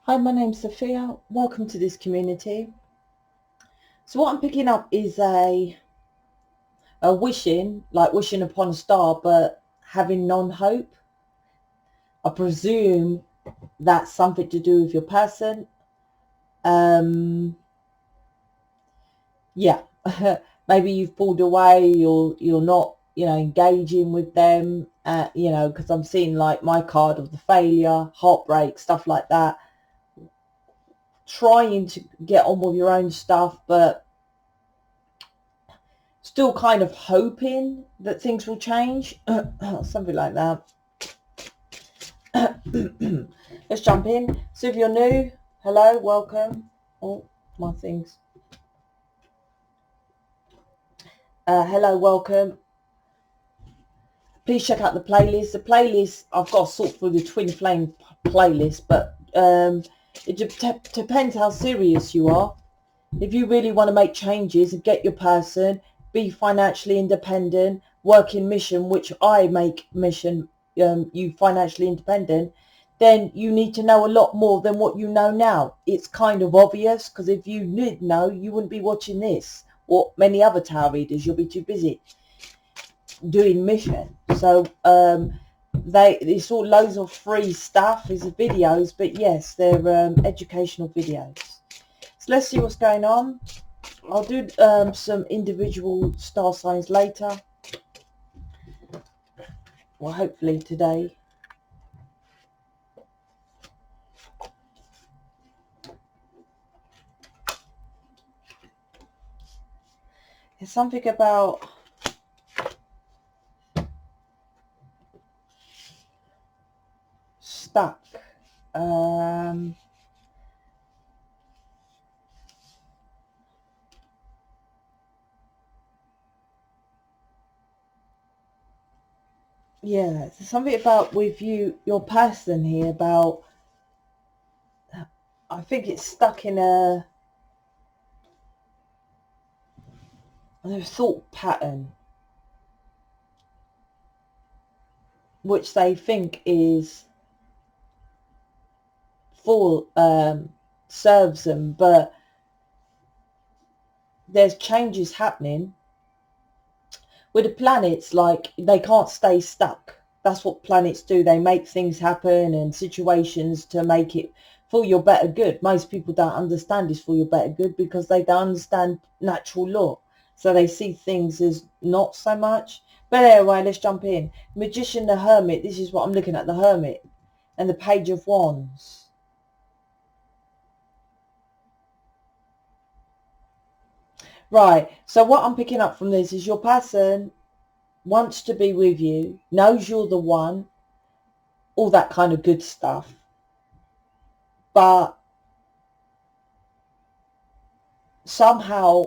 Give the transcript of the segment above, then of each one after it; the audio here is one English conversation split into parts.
Hi, my name's Sophia. Welcome to this community. So what I'm picking up is a wishing, like wishing upon a star, but having non-hope. I presume that's something to do with your person. Yeah, maybe you've pulled away, you're not, engaging with them. Because I'm seeing like my card of the failure, heartbreak, stuff like that. Trying to get on with your own stuff, but still kind of hoping that things will change. Something like that. Let's jump in. So if you're new, hello, welcome. Oh, my things. Hello, welcome. Please check out the playlist. The playlist, I've got to sort through the Twinflame playlist, but it depends how serious you are. If you really want to make changes and get your person, be financially independent, work in mission, which I make mission, you financially independent, then you need to know a lot more than what you know now. It's kind of obvious, because if you did know, you wouldn't be watching this or many other tarot readers. You'll be too busy doing mission. So it's all loads of free stuff. It's videos, but yes, they're educational videos. So let's see what's going on. I'll do some individual star signs later. Well, hopefully today. There's something about stuck. Yeah, there's something about with your person here about, I think it's stuck in a thought pattern, which they think is full, serves them, but there's changes happening with the planets. Like, they can't stay stuck. That's what planets do. They make things happen and situations to make it for your better good. Most people don't understand it's for your better good because they don't understand natural law. So they see things as not so much. But anyway, let's jump in. Magician, the Hermit. This is what I'm looking at, the Hermit. And the Page of Wands. Right, so what I'm picking up from this is your person wants to be with you, knows you're the one, all that kind of good stuff. But somehow,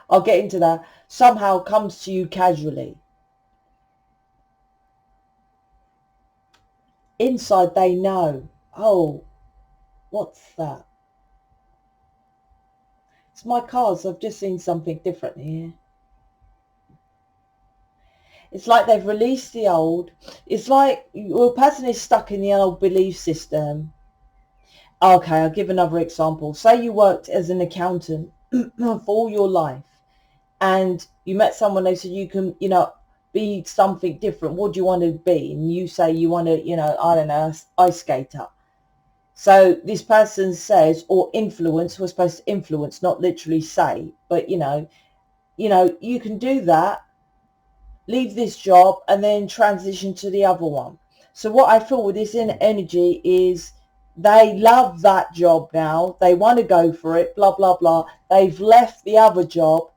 I'll get into that, somehow comes to you casually. Inside they know, oh, what's that? It's my cards. I've just seen something different here. It's like they've released the old. It's like your person is stuck in the old belief system. Okay, I'll give another example. Say you worked as an accountant for all your life and you met someone, they said you can, be something different. What do you want to be? And you say you want to, I don't know, ice skater. So this person says, or influence, we're supposed to influence, not literally say, but, you can do that, leave this job and then transition to the other one. So what I feel with this energy is they love that job now. They want to go for it, blah, blah, blah. They've left the other job,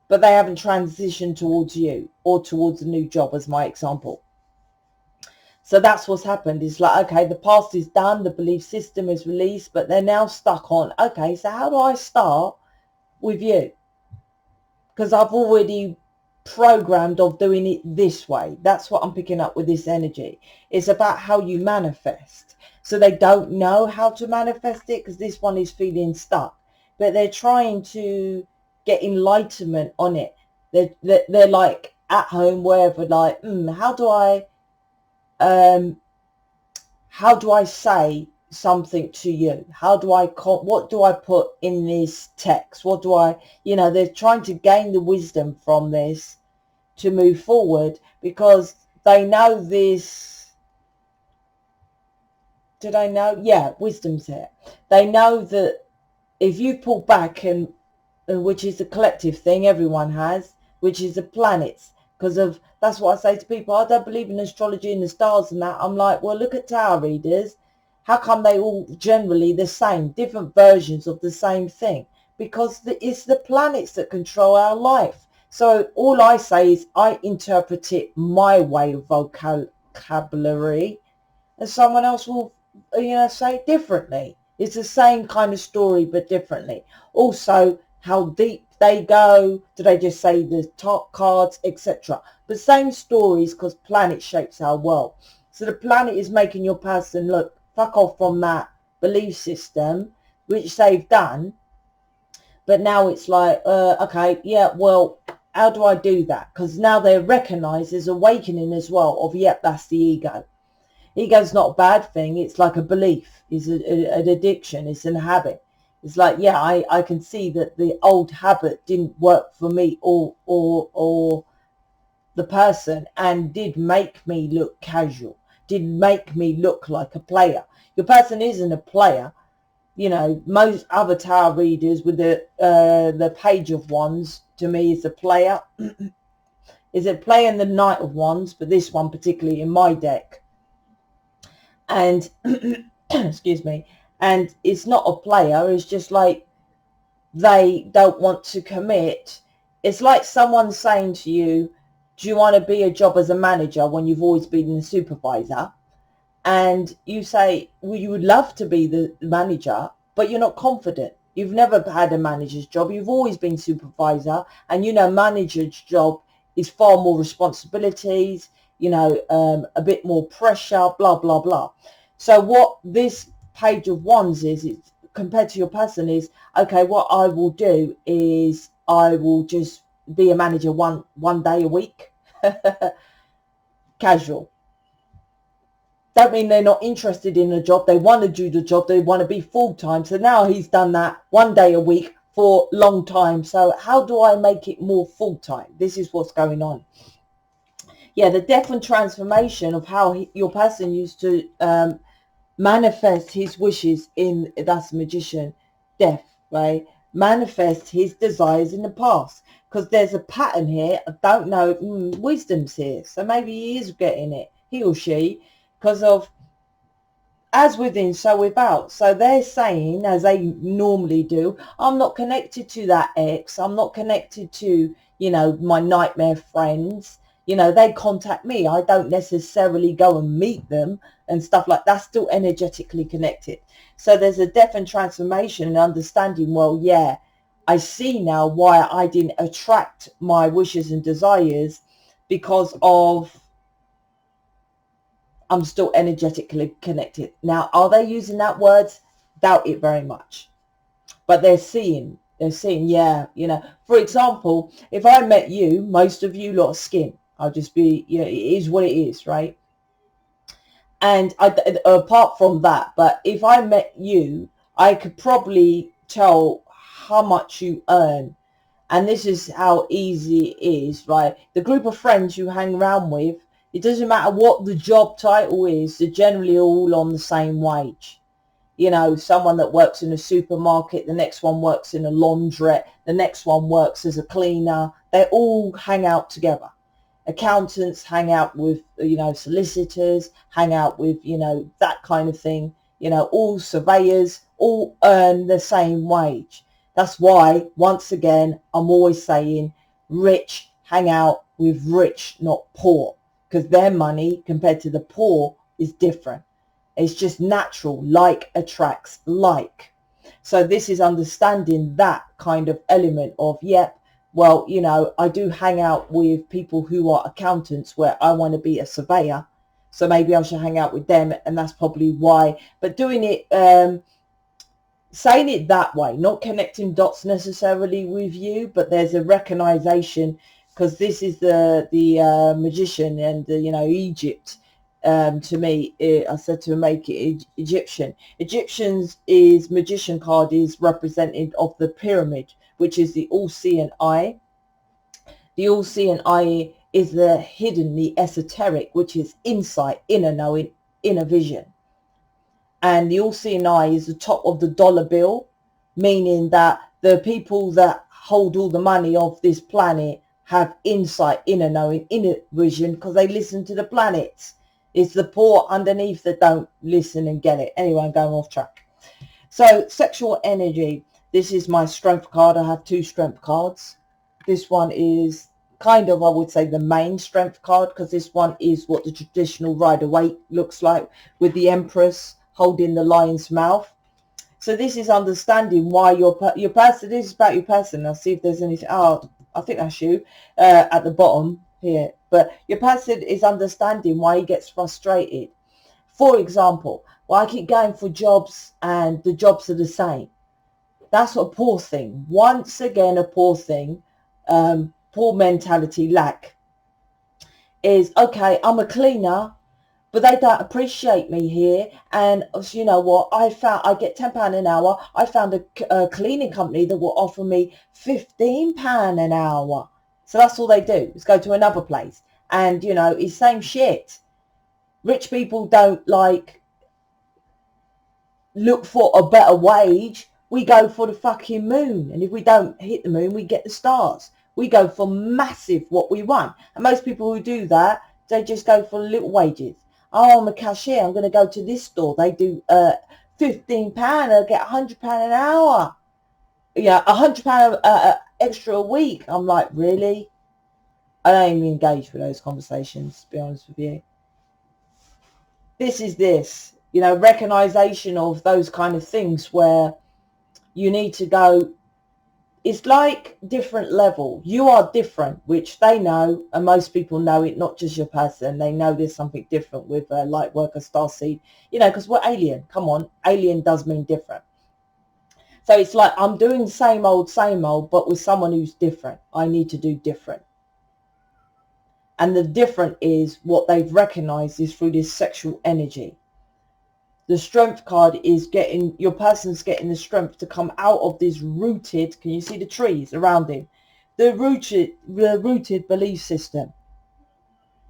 but they haven't transitioned towards you or towards a new job, as my example. So that's what's happened. It's like, okay, the past is done, the belief system is released, but they're now stuck on, okay, so how do I start with you? Because I've already programmed of doing it this way. That's what I'm picking up with this energy. It's about how you manifest. So they don't know how to manifest it because this one is feeling stuck, but they're trying to get enlightenment on it. They're like at home, wherever, like, how do I say something to you? How do I, what do I put in this text? What do I, you know, they're trying to gain the wisdom from this to move forward, because they know this. Did I know? Yeah, wisdom's here. They know that if you pull back, and which is a collective thing everyone has, which is the planets, because of, that's what I say to people, I don't believe in astrology and the stars and that. I'm like, well, look at tarot readers. How come they all generally the same, different versions of the same thing? Because it's the planets that control our life. So all I say is I interpret it my way of vocabulary, and someone else will, you know, say it differently. It's the same kind of story, but differently. Also, how deep they go. Do they just say the top cards, etc.? But same stories, because planet shapes our world. So the planet is making your person look, fuck off from that belief system, which they've done. But now it's like, okay, yeah, well, how do I do that? Because now they recognise there's awakening as well of, yep, that's the ego. Ego's not a bad thing. It's like a belief. It's an addiction. It's a habit. It's like, yeah, I can see that the old habit didn't work for me or the person, and did make me look casual, did make me look like a player. Your person isn't a player. You know, most other tarot readers with the Page of Wands, to me, is a player. Is a player in the Knight of Wands, but this one particularly in my deck. And excuse me, and it's not a player. It's just like they don't want to commit. It's like someone saying to you, do you want to be a job as a manager when you've always been the supervisor? And you say, well, you would love to be the manager, but you're not confident. You've never had a manager's job. You've always been supervisor, and you know manager's job is far more responsibilities, you know, a bit more pressure, blah, blah, blah. So what this Page of Wands is compared to your person is, okay, what I will do is I will just be a manager one day a week. Casual. Don't mean they're not interested in the job. They want to do the job. They want to be full-time. So now he's done that one day a week for a long time. So how do I make it more full-time? This is what's going on. Yeah, the death and transformation of how your person used to manifest his wishes in, that's the magician, death, right? Manifest his desires in the past. Because there's a pattern here. I don't know. Wisdom's here. So maybe he is getting it, he or she, because of as within, so without. So they're saying, as they normally do, I'm not connected to that ex. I'm not connected to, you know, my nightmare friends. You know, they contact me. I don't necessarily go and meet them and stuff like that. Still energetically connected. So there's a death and transformation and understanding, well, yeah, I see now why I didn't attract my wishes and desires, because of I'm still energetically connected. Now, are they using that word? Doubt it very much. But they're seeing, yeah, you know, for example, if I met you, most of you lot of skin, I'll just be, you know, it is what it is, right? And apart from that, but if I met you, I could probably tell how much you earn. And this is how easy it is, right? The group of friends you hang around with, it doesn't matter what the job title is, they're generally all on the same wage. You know, someone that works in a supermarket, the next one works in a laundrette, the next one works as a cleaner. They all hang out together. Accountants hang out with, you know, solicitors, hang out with, you know, that kind of thing. You know, all surveyors all earn the same wage. That's why, once again, I'm always saying rich hang out with rich, not poor, because their money compared to the poor is different. It's just natural. Like attracts like. So this is understanding that kind of element of, yep, well, you know, I do hang out with people who are accountants where I want to be a surveyor. So maybe I should hang out with them, and that's probably why. But doing it, saying it that way, not connecting dots necessarily with you, but there's a recognition, because this is the magician and, you know, Egypt. to me, I said to make it Egyptian. Egyptians is magician card is represented of the pyramid, which is the all-seeing eye. The all-seeing eye is the hidden, the esoteric, which is insight, inner knowing, inner vision. And the all-seeing eye is the top of the dollar bill, meaning that the people that hold all the money of this planet have insight, inner knowing, inner vision, because they listen to the planets. It's the poor underneath that don't listen and get it. Anyway, I'm going off track. So sexual energy. This is my strength card. I have 2 strength cards. This one is kind of, I would say, the main strength card, because this one is what the traditional Rider-Waite looks like, with the Empress holding the lion's mouth. So this is understanding why your person, this is about your person. I'll see if there's anything. Oh, I think that's you at the bottom here. But your person is understanding why he gets frustrated. For example, why I keep going for jobs and the jobs are the same. That's a poor thing. Once again, a poor thing. Poor mentality, lack. Is, okay, I'm a cleaner, but they don't appreciate me here. And you know what? I get £10 an hour. I found a cleaning company that will offer me £15 an hour. So that's all they do, is go to another place. And, you know, it's same shit. Rich people don't like look for a better wage. We go for the fucking moon. And if we don't hit the moon, we get the stars. We go for massive what we want. And most people who do that, they just go for little wages. Oh, I'm a cashier. I'm going to go to this store. They do £15. I'll get £100 an hour. Yeah, £100 extra a week. I'm like, really? I don't even engage with those conversations, to be honest with you. This is this, you know, recognition of those kind of things where you need to go. It's like different level. You are different, which they know, and most people know it, not just your person. They know there's something different with Lightworker, Starseed, you know, because we're alien. Come on, alien does mean different. So it's like I'm doing same old, but with someone who's different. I need to do different. And the different is what they've recognized is through this sexual energy. The strength card is getting, your person's getting the strength to come out of this rooted, can you see the trees around him? The rooted belief system.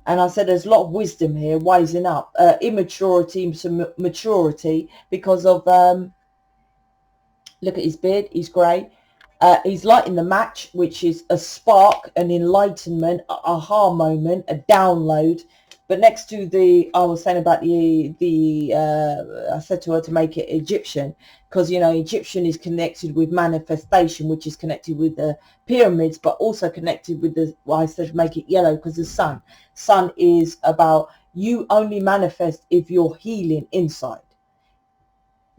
And I said there's a lot of wisdom here, wising up. Immaturity, some maturity because of, look at his beard, he's grey. He's lighting the match, which is a spark, an enlightenment, a aha moment, a download. But next to the, I was saying about I said to her to make it Egyptian, because, you know, Egyptian is connected with manifestation, which is connected with the pyramids, but also connected with the, well, I said make it yellow because the sun. Sun is about you only manifest if you're healing inside.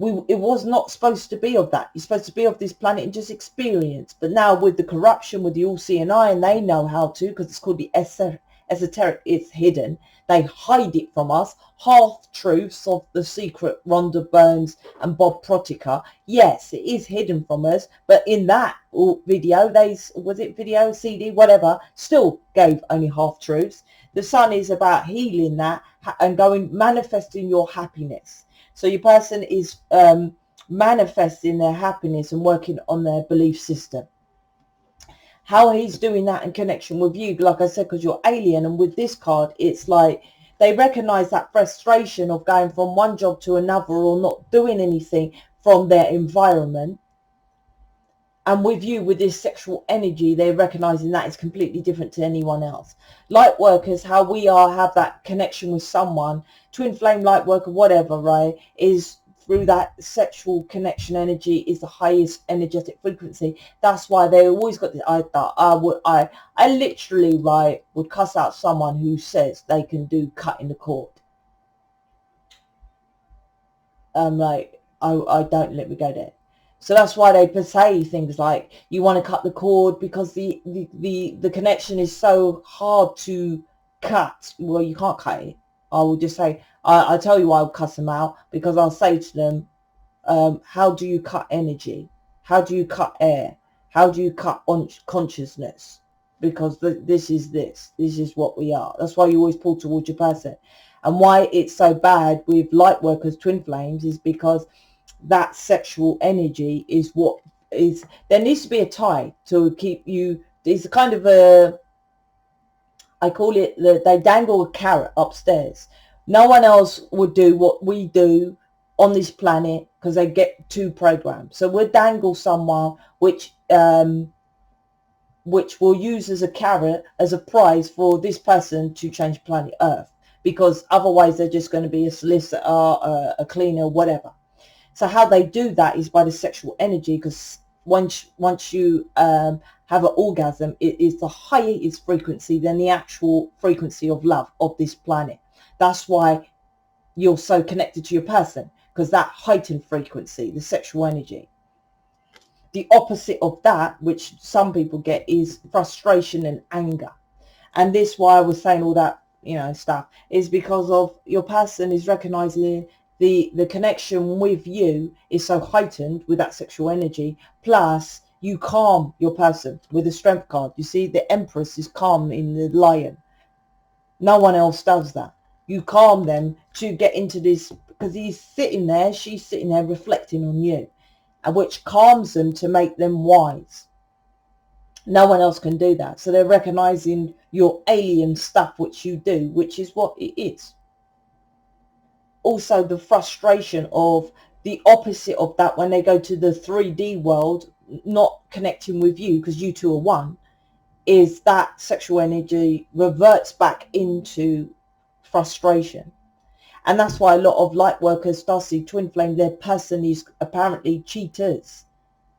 It was not supposed to be of that. You're supposed to be of this planet and just experience. But now with the corruption, with the all-seeing eye, and they know how to, because it's called the esoteric, it's hidden. They hide it from us. Half-truths of the secret, Rhonda Burns and Bob Protica. Yes, it is hidden from us. But in that video, was it video, CD, whatever, still gave only half-truths. The sun is about healing that and manifesting your happiness. So your person is manifesting their happiness and working on their belief system. How he's doing that in connection with you, like I said, because you're alien. And with this card, it's like they recognize that frustration of going from one job to another or not doing anything from their environment. And with you, with this sexual energy, they're recognizing that is completely different to anyone else. Lightworkers, how we have that connection with someone, twin flame lightworker, whatever, right, is through that sexual connection energy is the highest energetic frequency. That's why they always got this. I literally, right, would cuss out someone who says they can do cutting the cord. Like, I don't let me go there. So that's why they say things like you want to cut the cord because the connection is so hard to cut. Well, you can't cut it. I will just say, I'll tell you why I'll cuss them out, because I'll say to them, how do you cut energy? How do you cut air? How do you cut consciousness? Because this is what we are. That's why you always pull towards your person. And why it's so bad with light workers, twin flames, is because that sexual energy is what is, there needs to be a tie to keep you, it's kind of a, I call it, they dangle a carrot upstairs. No one else would do what we do on this planet because they get too programmed. So we'll dangle someone which we'll use as a carrot, as a prize for this person to change planet Earth, because otherwise they're just going to be a solicitor, a cleaner, whatever. So how they do that is by the sexual energy, because once you have an orgasm, it is the highest frequency than the actual frequency of love of this planet. That's why you're so connected to your person, because that heightened frequency, the sexual energy. The opposite of that, which some people get, is frustration and anger. And this, why I was saying all that, stuff, is because of your person is recognizing the connection with you is so heightened with that sexual energy. Plus, you calm your person with the strength card. You see, the Empress is calm in the Lion. No one else does that. You calm them to get into this, because he's sitting there, she's sitting there reflecting on you, and which calms them to make them wise. No one else can do that. So they're recognizing your alien stuff, which you do, which is what it is. Also, the frustration of the opposite of that, when they go to the 3D world, not connecting with you because you two are one, is that sexual energy reverts back into frustration. And that's why a lot of light workers, Darcy, twin flame, their person is apparently cheaters,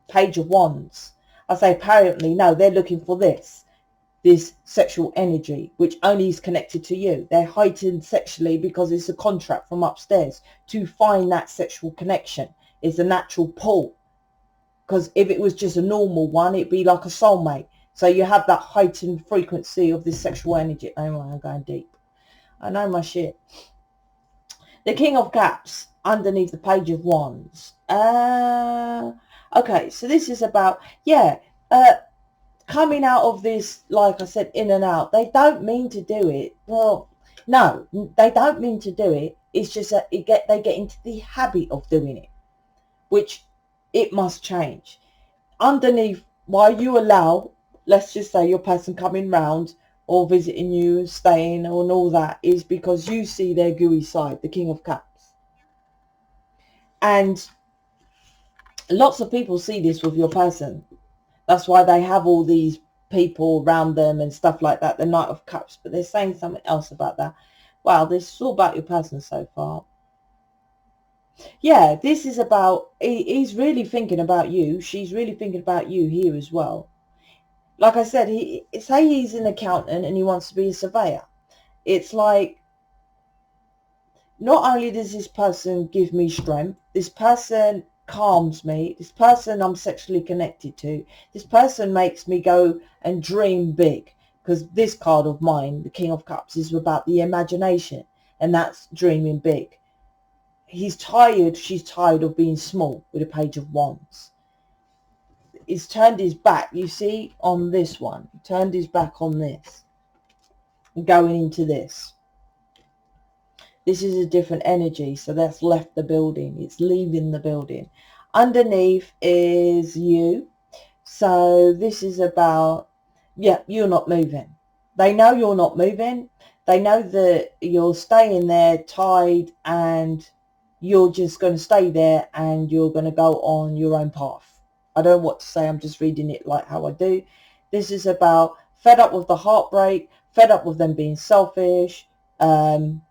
Page of Wands. I say apparently, no, they're looking for this sexual energy, which only is connected to you. They're heightened sexually because it's a contract from upstairs to find that sexual connection. It's a natural pull. Because if it was just a normal one, it'd be like a soulmate. So you have that heightened frequency of this sexual energy. Oh, I'm going deep. I know my shit. The King of Cups underneath the Page of Wands. Okay, so this is about, coming out of this, like I said, in and out. They don't mean to do it. Well, no, they don't mean to do it. It's just that they get into the habit of doing it, which it must change. Underneath, while you allow, let's just say, your person coming round or visiting you, staying, and all that, is because you see their gooey side, the King of Cups. And lots of people see this with your person. That's why they have all these people around them and stuff like that, the Knight of Cups. But they're saying something else about that. Wow, this is all about your person so far. Yeah, this is about, he's really thinking about you. She's really thinking about you here as well. Like I said, say he's an accountant and he wants to be a surveyor. It's like, not only does this person give me strength, this person calms me, this person I'm sexually connected to, this person makes me go and dream big. Because this card of mine, the King of Cups, is about the imagination, and that's dreaming big. He's tired, she's tired of being small with a Page of Wands. He's turned his back, you see, on this one. He turned his back on this. Going into this. This is a different energy, so that's left the building. It's leaving the building. Underneath is you. So this is about, you're not moving. They know you're not moving. They know that you're staying there tied, and you're just going to stay there and you're going to go on your own path. I don't know what to say. I'm just reading it like how I do. This is about fed up with the heartbreak, fed up with them being selfish, and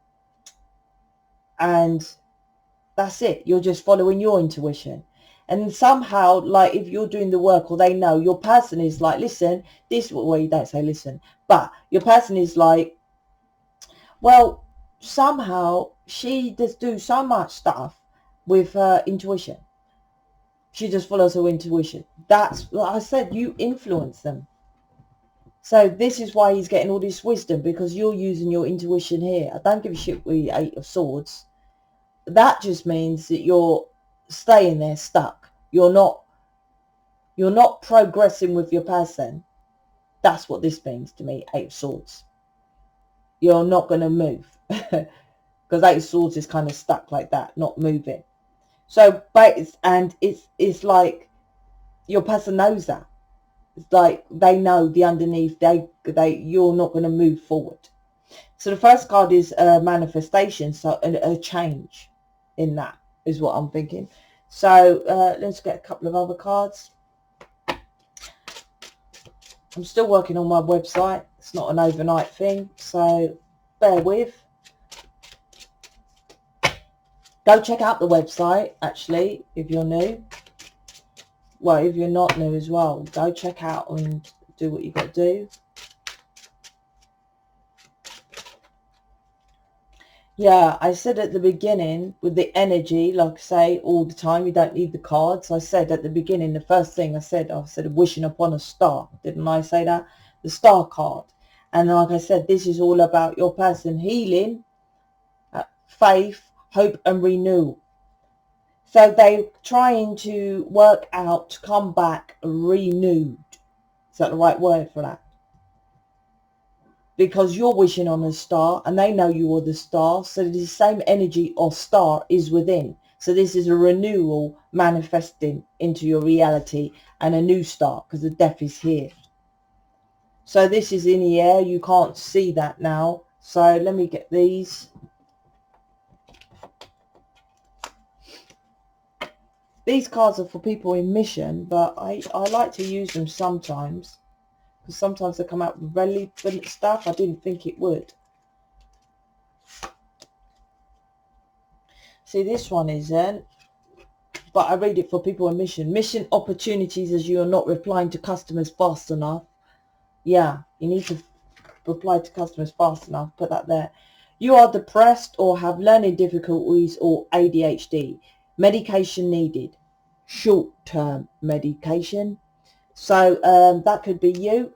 that's it. You're just following your intuition. And somehow, like, if you're doing the work, or they know, your person is like, listen, this, well, you don't say listen, but your person is like, well, somehow she does do so much stuff with her intuition. She just follows her intuition. That's, like I said, you influence them. So this is why he's getting all this wisdom, because you're using your intuition here. I don't give a shit with the 8 of Swords. That just means that you're staying there stuck. You're not progressing with your person. That's what this means to me, 8 of Swords. You're not going to move. because Eight of Swords is kind of stuck like that, not moving. So, but it's like your person knows that. It's like they know the underneath. You're not going to move forward. So the first card is a manifestation, so a change in that is what I'm thinking. So let's get a couple of other cards. I'm still working on my website. It's not an overnight thing, so bear with. Go check out the website, actually, if you're new. Well, if you're not new as well, go check out and do what you got to do. Yeah, I said at the beginning with the energy, like I say all the time, you don't need the cards. I said at the beginning, the first thing I said wishing upon a star. Didn't I say that? The star card. And like I said, this is all about your person healing, faith, hope and renewal. So they're trying to work out to come back renewed. Is that the right word for that? Because you're wishing on a star and they know you are the star. So the same energy or star is within. So this is a renewal manifesting into your reality and a new start because the death is here. So this is in the air. You can't see that now. So let me get these. These cards are for people in mission, but I like to use them sometimes. Because sometimes they come out with relevant stuff I didn't think it would. See, this one isn't, but I read it for people in mission. Mission opportunities as you are not replying to customers fast enough. Yeah, you need to reply to customers fast enough. Put that there. You are depressed or have learning difficulties or ADHD. Medication needed. Short-term medication. So that could be you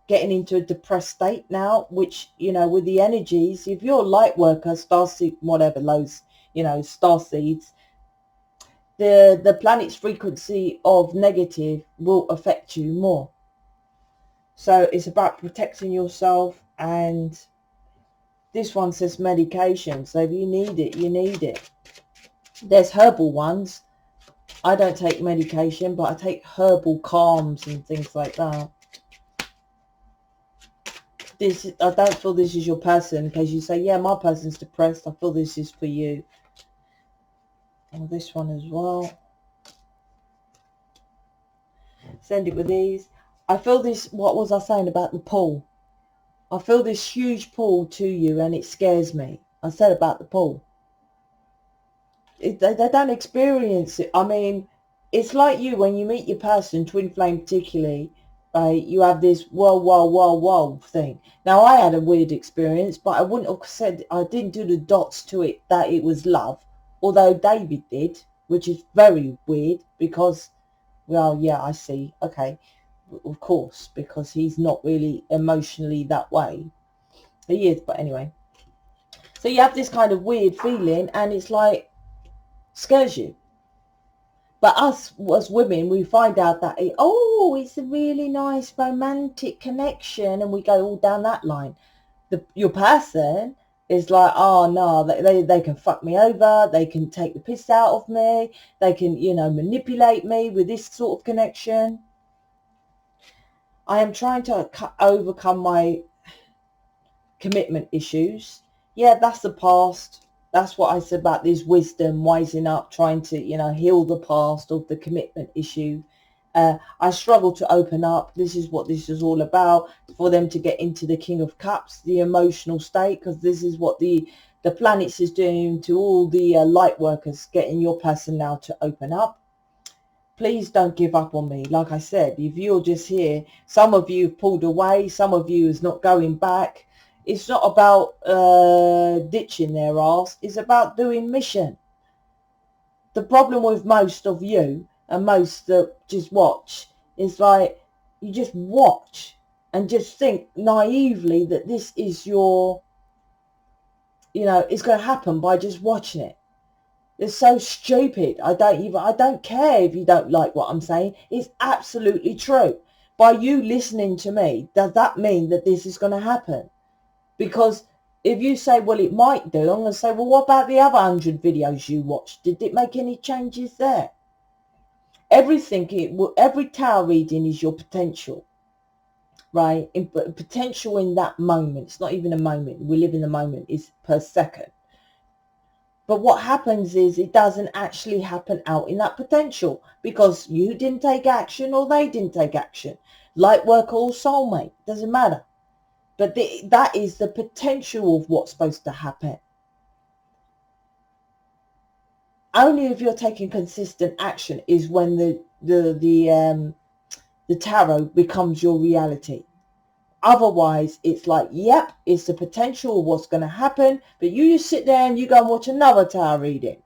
getting into a depressed state now, which, you know, with the energies, if you're a light worker, starseed, whatever, those, you know, star seeds, the planet's frequency of negative will affect you more. So it's about protecting yourself. And this one says medication. So if you need it, you need it. There's herbal ones. I don't take medication, but I take herbal calms and things like that. I don't feel this is your person. In case you say, yeah, my person's depressed, I feel this is for you. And this one as well. Send it with these. I feel this, what was I saying about the pull? I feel this huge pull to you and it scares me. I said about the pull. They don't experience it. I mean, it's like you, when you meet your person, twin flame particularly, you have this whoa thing. Now, I had a weird experience, but I wouldn't have said, I didn't do the dots to it that it was love, although David did, which is very weird because, well, yeah, I see. Okay, of course, because he's not really emotionally that way. He is, but anyway. So you have this kind of weird feeling and it's like, scares you. But us as women, we find out that it's a really nice romantic connection, and we go all down that line. Your person is like, oh no, they can fuck me over, they can take the piss out of me, they can, you know, manipulate me with this sort of connection. I am trying to overcome my commitment issues. Yeah, that's the past. That's what I said about this wisdom, wising up, trying to, you know, heal the past of the commitment issue. I struggle to open up. This is what this is all about, for them to get into the King of Cups, the emotional state, because this is what the planets is doing to all the light workers, getting your person now to open up. Please don't give up on me. Like I said, if you're just here, some of you have pulled away, some of you is not going back. It's not about ditching their arse. It's about doing mission. The problem with most of you and most that just watch is like, you just watch and just think naively that this is your, you know, it's going to happen by just watching it. It's so stupid. I don't care if you don't like what I'm saying. It's absolutely true. By you listening to me, does that mean that this is going to happen? Because if you say, well, it might do, I'm going to say, well, what about the other 100 videos you watched? Did it make any changes there? Everything, every tarot reading is your potential, right? Potential in that moment. It's not even a moment. We live in the moment. Is per second. But what happens is it doesn't actually happen out in that potential because you didn't take action or they didn't take action. Lightworker or soulmate, doesn't matter. But that is the potential of what's supposed to happen. Only if you're taking consistent action is when the tarot becomes your reality. Otherwise, it's like, yep, it's the potential of what's going to happen, but you just sit there and you go and watch another tarot reading.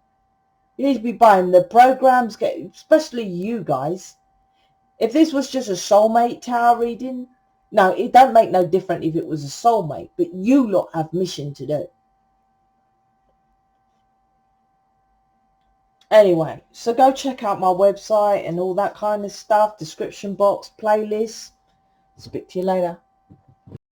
You need to be buying the programs, especially you guys. If this was just a soulmate tarot reading, no, it don't make no difference if it was a soulmate, but you lot have mission to do. Anyway, so go check out my website and all that kind of stuff, description box, playlist. Speak to you later.